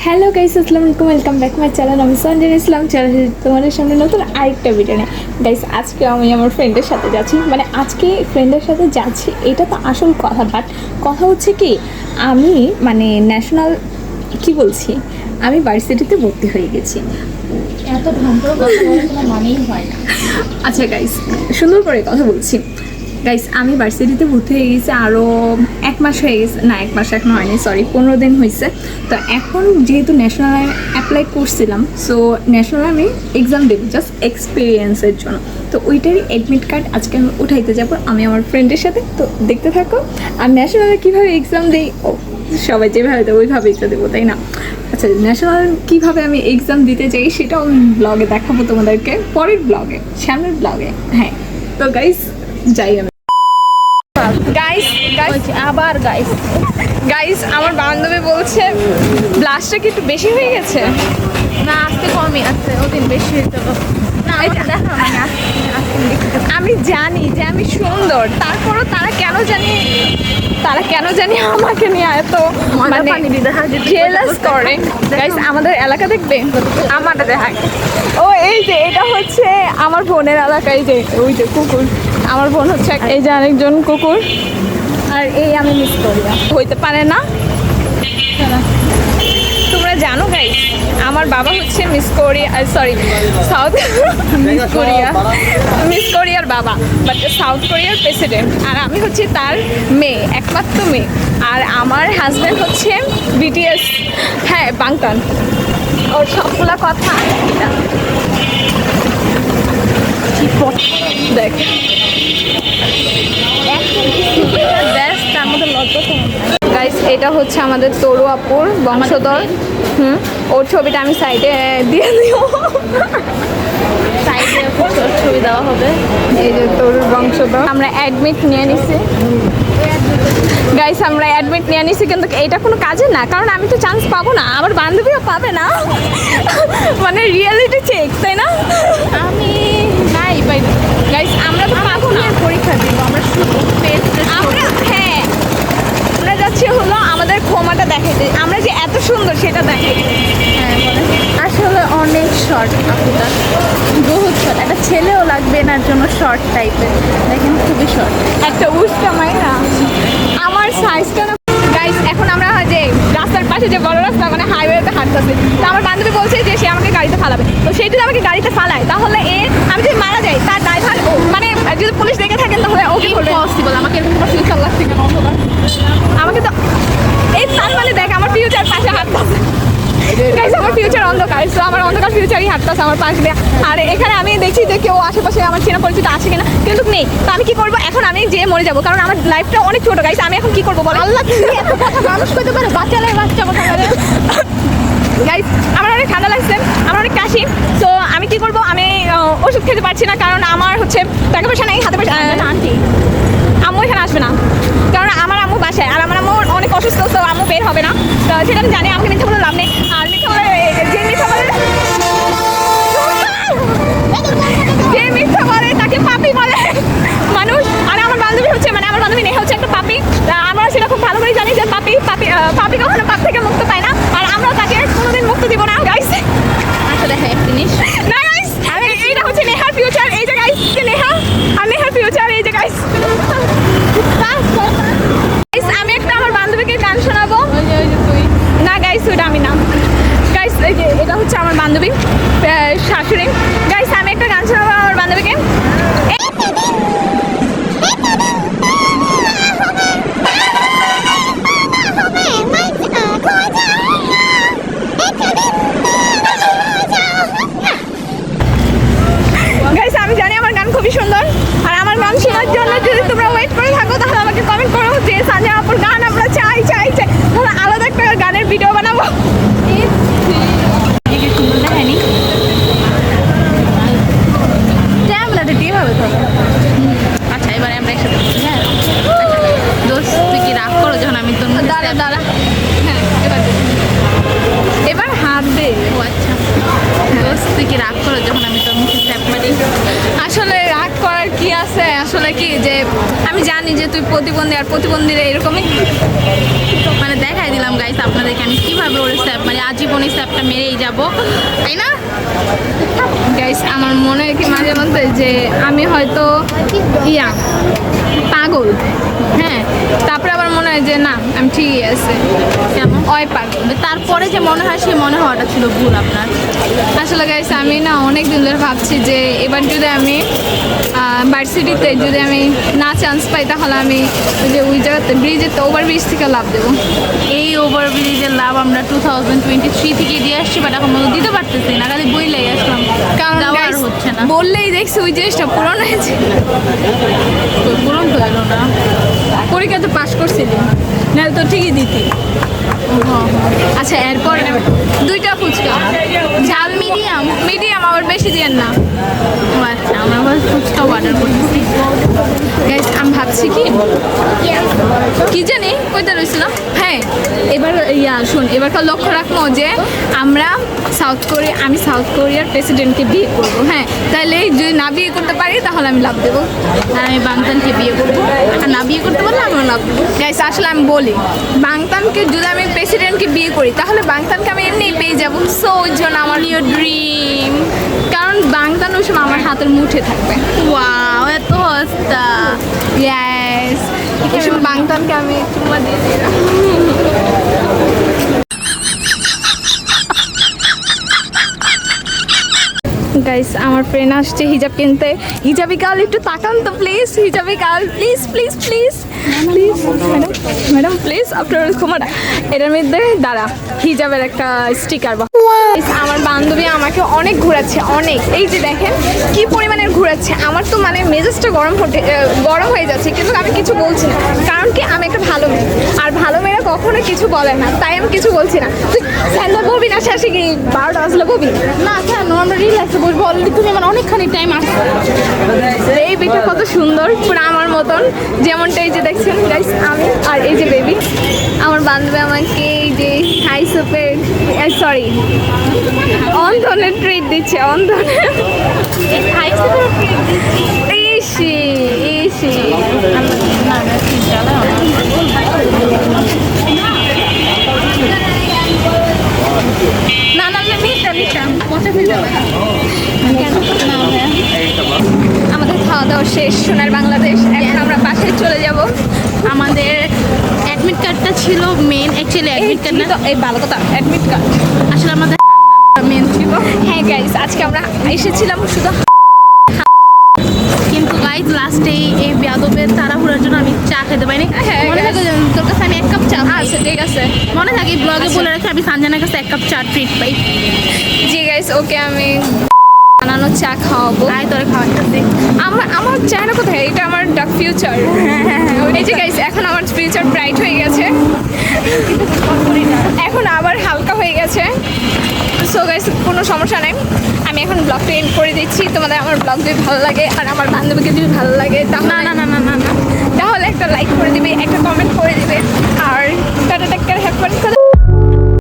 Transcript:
Hello guys, আসসালামু আলাইকুম, welcome back my channel. আমি সঞ্জনা ইসলাম, চ্যানেলে তোমাদের সামনে নতুন আরেকটা ভিডিও নিয়ে। গাইস, আজকে আমি আমার ফ্রেন্ডের সাথে যাচ্ছি, মানে আজকে ফ্রেন্ডের সাথে যাচ্ছি এটা তো আসল কথা, বাট কথা হচ্ছে কি আমি মানে ন্যাশনাল কি বলছি, আমি ভার্সিটিতে ভর্তি হয়ে গেছি। এত ভয়ঙ্কর কথা বলার কোনো মানেই হয় না। আচ্ছা গাইস, সুন্দর করে কথা বলছি। গাইস, আমি ভার্সিটিতে ভর্তি হয়ে গেছি আরও 1 মাস হয়ে গেছে, না 1 মাস এখন হয়নি, সরি 15 দিন হয়েছে। তো এখন যেহেতু ন্যাশনাল অ্যাপ্লাই করছিলাম, সো ন্যাশনাল আমি এক্সাম দেবো জাস্ট এক্সপিরিয়েন্সের জন্য। তো ওইটারই অ্যাডমিট কার্ড আজকে আমি উঠাইতে যাবো আমি আমার ফ্রেন্ডের সাথে। তো দেখতে থাকো আর ন্যাশনালে কীভাবে এক্সাম দিই, ও সবাই যেভাবে দেয় ওইভাবেই তো দেবো, তাই না? আচ্ছা, ন্যাশনাল কীভাবে আমি এক্সাম দিতে চাই সেটাও আমি ব্লগে দেখাবো তোমাদেরকে, পরের ব্লগে, সামনের ব্লগে। হ্যাঁ, তো গাইস যাই আমি। গাইস গাইস আবার গাইস গাইস আমার বান্ধবী বলছে ব্লাশটা কি একটু বেশি হয়ে গেছে। না, আজকে কমই আছে, ওদিন বেশি হইতে হবে। না, এটা দেখো আমি আমি জানি যে আমি সুন্দর, তারপরও তারা কেন জানি আমাকে নিয়ে এত মানে জেলাস করে। গাইস, আমাদের এলাকা দেখবে, আমাদের দেখায়। ও এই যে এটা হচ্ছে আমার বোনের এলাকায়, যে ওই যে কুকুর, আমার বোন হচ্ছে এই যে আরেকজন কুকুর, আর এই আমি মিস করি হইতে পারে না। তোমরা জানো গাইস, আমার বাবা হচ্ছে মিস কোরিয়ার বাবা, বাট সাউথ কোরিয়ার প্রেসিডেন্ট, আর আমি হচ্ছে তার মেয়ে, একমাত্র মেয়ে। আর আমার হাজব্যান্ড হচ্ছে বিটিএস, হ্যাঁ বাংটান, ওর সবগুলা কথা দেখ। তার মধ্যে লজ্জা গাইস, এটা হচ্ছে আমাদের তরু আপুর বংশধর। ওর ছবিটা আমি সাইডে দিয়ে দিও, সাইডে ছবি দেওয়া হবে। এই যে তরুর বংশধর। আমরা অ্যাডমিট নিয়ে নিছি গাইস, আমরা অ্যাডমিট নিয়ে নিছি, কিন্তু এইটা কোনো কাজে না, কারণ আমি তো চান্স পাবো না, আমার বান্ধবীও পাবে না। মানে রিয়েলিটি চেক, তাই না? আমি নাই পাই। গাইস, আমরা তো পাবো না, পরীক্ষা দিব আমরা শুধু আমরা হ্যাঁ আমরা যাচ্ছি হলো আমাদের ক্ষমাটা দেখাইতে, আমরা যে এত সুন্দর সেটা দেখাইতে। হ্যাঁ, আসলে অনেক শর্ট আপুটা, বহুত শর্ট। একটা ছেলেও লাগবে এনার জন্য শর্ট টাইপের, দেখেন খুবই শর্ট। একটা উস্কা মাইরা আমার সাইজটা না। গাইস, এখন আমরা যে রাস্তার পাশে যে বড় রাস্তা মানে হাইওয়েতে হাঁটতেছি, তো আমার বান্ধবী বলছে যে সে আমাকে গাড়িতে ফালাবে। তো সে যদি আমাকে গাড়িতে ফালায় তাহলে আমি যদি মারা যাই, তার ড্রাইভার মানে যদি পুলিশ দেখে থাকেন তাহলে ওকে বলবে পসিবল। আমাকে এরকম তোমার ফিউচার লাগছে কেন? আমাকে তো এই তার মানে দেখ আমার ফিউচার পাশে হাঁটতেছে। গাইস, আমার ফিউচার অন্ধকার, তো আমার অন্ধকার ফিউচারই হাঁটতেছে আমার পাশ দিয়ে। আর এখানে আমি দেখছি যে কেউ আশেপাশে আমার চেনা পরিচিত আছে কিনা, কিন্তু নেই। তো আমি কি করবো এখন? আমি যে মরে যাবো, কারণ আমার লাইফটা অনেক ছোট। গাইস, আমি এখন কি করবো বলো? আল্লাহ, মানুষ করতে পারে, বাচ্চা কথা বলে। গাইস, আমার অনেক ঠান্ডা লাগছে, আমার অনেক কাশি, তো আমি কি করবো? আমি ওষুধ খেতে পারছি না, কারণ আমার হচ্ছে টাকা পয়সা নেই, হাতে পয়সা। আন্টি আম্মু এখানে আসবে না, কারণ আমার আম্মু বাসায়, আর আমার আম্মু অনেক অসুস্থ, তো আম্মু বের হবে না। তো সেটা আমি জানি, আমাকে মিথ্যা বলে লাভ নেই। আর মিথ্যা বলে যে মিথ্যা বলে তাকে পাপি বলে মানুষ। আর আমার বান্ধবী হচ্ছে মানে আমার বান্ধবী নেই হচ্ছে একটা পাপি। আমরা সেটা খুব ভালো করে জানি যে পাপি কখনো পাপ থেকে মুক্ত পায় না, আর আমরাও তাকে কোনোদিন মুক্ত দিব না। গাইস, আচ্ছা দেখো এক জিনিস, না গাইস, এইটা হচ্ছে নেহার ফিউচার, এই যে গাইস নেহা, আর নেহার ফিউচার এই যে গাইস। আমি একটা আমার বান্ধবীকে গান শোনাবো। না গাইস, ওইটা আমি না। গাইস, এই যে এটা হচ্ছে আমার বান্ধবী শাশুড়ি। গাইস, আমি একটা গান শোনাবো আমার বান্ধবীকে। গাইস, আমি জানি আমার গান খুবই সুন্দর, আর আমার গান শোনার জন্য যদি তোমরা ওয়েট করে থাকো তাহলে আমাকে কমেন্ট করো যে সঞ্জনা আপুর গান আমরা চাই। তাহলে আলাদা একটা গানের ভিডিও বানাবো। দেখায়নি ক্যামেরাটা দিয়ে হবে তো। আচ্ছা, এবারে আমরা একসাথে বলছি। হ্যাঁ, দোস্ত তুই কি রাগ করো যখন আমি তোর দাঁড়া। হ্যাঁ, এবার হাত দে। ও আচ্ছা, দোস্ত তুই কি রাগ করো যখন আমি তোর মুখে স্যাপ মারি? আসলে রাগ করার কি আছে, আসলে কি যে আমি জানি যে তুই প্রতিবন্ধী, আর প্রতিবন্ধীরা এরকমই দেখে আমি কীভাবে ওর স্যাপ মানে আজীবন এই স্যাপটা মেরেই যাব, তাই না? গাইস আমার মনে হয় কি মাঝে মধ্যে যে আমি হয়তো পাগল, হ্যাঁ, তারপরে আবার মনে হয় যে না আমি ঠিকই আছে, কেমন ওই পাগল। তারপরে যে মনে হয় সেই মনে হওয়াটা ছিল ভুল আপনার। আসলে গাইস আমি না অনেক দিন ধরে ভাবছি যে এবার যদি আমি ভার্সিটিতে যদি আমি না চান্স পাই তাহলে আমি ওই জায়গাতে ব্রিজের ওভার ব্রিজ থেকে লাভ দেবো। এই ওভারব্রিজের লাভ আমরা 2023 থেকে দিয়ে আসছি, বাট এখন মতো দিতে পারতেছি না, খালি বই লেগে আসলাম, কারণ দেওয়া আর guys, হচ্ছে না। বললেই দেখছি ওই জিনিসটা পূরণ হয়েছে। পূরণ তো এলো না। পরীক্ষাতে পাশ করছিলি নাহলে তো ঠিকই দিতি। আচ্ছা এরপর 2টা ফুচকা, ঝাল মিডিয়াম। মিডিয়াম আবার বেশি দিয়েন না। ও আচ্ছা, আমরা আবার ফুচকাও অর্ডার করতেছি। গাইস আমি ভাবছি কি জানি কইতে রইছিলাম, হ্যাঁ এবার শোন এবারকার লক্ষ্য রাখবো যে আমি সাউথ কোরিয়ার প্রেসিডেন্টকে বিয়ে করবো, হ্যাঁ তাহলে যদি না বিয়ে করতে পারি তাহলে আমি লাভ দেবো, আর আমি বাংতানকে বিয়ে করবো, আর না বিয়ে করতে পারলে আমরা লাভ দেবো। গাইস আসলে আমি বলি বাংতানকে যদি আমি প্রেসিডেন্টকে বিয়ে করি তাহলে বাংতানকে আমি এমনিই পেয়ে যাবো, সো ওই জন্য আমার ড্রিম, কারণ বাংতান ওই সময় আমার হাতের মুঠে থাকবে। ওয়াও, এত হস্তা। ইয়েস, ওই সময় বাংতানকে আমি চুম্মা দিয়ে দিলাম। গাইস আমার ফ্রেন্ড আসছে হিজাব কিনতে। হিজাবি গার্ল একটু তাকান তো please, hijabi girl please please please please madam madam please আপনার ক্ষমাটা এটার মধ্যে দাঁড়া হিজাবের একটা স্টিকার। আমার বান্ধবী আমাকে অনেক ঘোরাচ্ছে, অনেক, এই যে দেখেন কি পরিমাণের ঘোরাচ্ছে, আমার তো মানে মেজাজটা গরম হয়ে যাচ্ছে, কিন্তু আমি কিছু বলছি না, কারণ কি আমি একটা ভালো মেয়ে, আর ভালো মেয়েরা কখনো কিছু বলে না, তাই আমি কিছু বলছি না। তুই স্যান্ডা বলবি না শেষে কি 12টা বাজলে বলবি না কেন, আমরা রিল্যাক্সে বসবো, অলরেডি তুমি আমার অনেকখানি টাইম আসবে। এই বেটা কত সুন্দর, পুরো আমার মতন, যেমনটা এই যে দেখছেন গাইস আমি আর এই যে বেবি আমার বান্ধবী আমাকে এই যে হাই সুপের সরি অন্ধনের ট্রিট দিচ্ছে, অন্ধনের ইসি ইসি। না না মিথ্যা পচা ফেলে যাবে। আমাদের খাওয়া দাওয়া শেষ সোনার বাংলাদেশ, এখন আমরা বাসায় চলে যাব। আমাদের অ্যাডমিট কার্ডটা ছিল মেন, অ্যাকচুয়ালি অ্যাডমিট কার্ড না, এই ভালো কথা অ্যাডমিট কার্ড আসলে আমাদের মেন ছিল। হ্যাঁ গাইস আজকে আমরা এসেছিলাম শুধু, কিন্তু গাইজ লাস্টে এই বেয়াদবের তাড়াহুড়ার জন্য আমি চা খেতে পাইনি। হ্যাঁ, মনে থাকে যেন তোর কাছে আমি 1 কাপ চা পাই। আচ্ছা ঠিক আছে, মনে থাকে ব্লগে বলে রাখি আমি সানজানার কাছে 1 কাপ চা ট্রিট পাই। জি গাইস ওকে আমি বানানো চা খাওয়াবো। আয় তোরে খাওয়াইতেছি। আমার চায়না কোথায়, এটা আমার ডাক ফিউচার। এই যে গাইস এখন আমার ফিউচার ব্রাইট হয়ে গেছে, এখন আবার হালকা হয়ে গেছে। সো গাইস কোনো সমস্যা নাই, আমি এখন ব্লগটা এন্ড করে দিচ্ছি। তোমাদের আমার ব্লগ যদি ভালো লাগে আর আমার বান্ধবীকে যদি ভালো লাগে না না না না না না তাহলে একটা লাইক করে দিবে, একটা কমেন্ট করে দিবে, আর tata take care, have fun.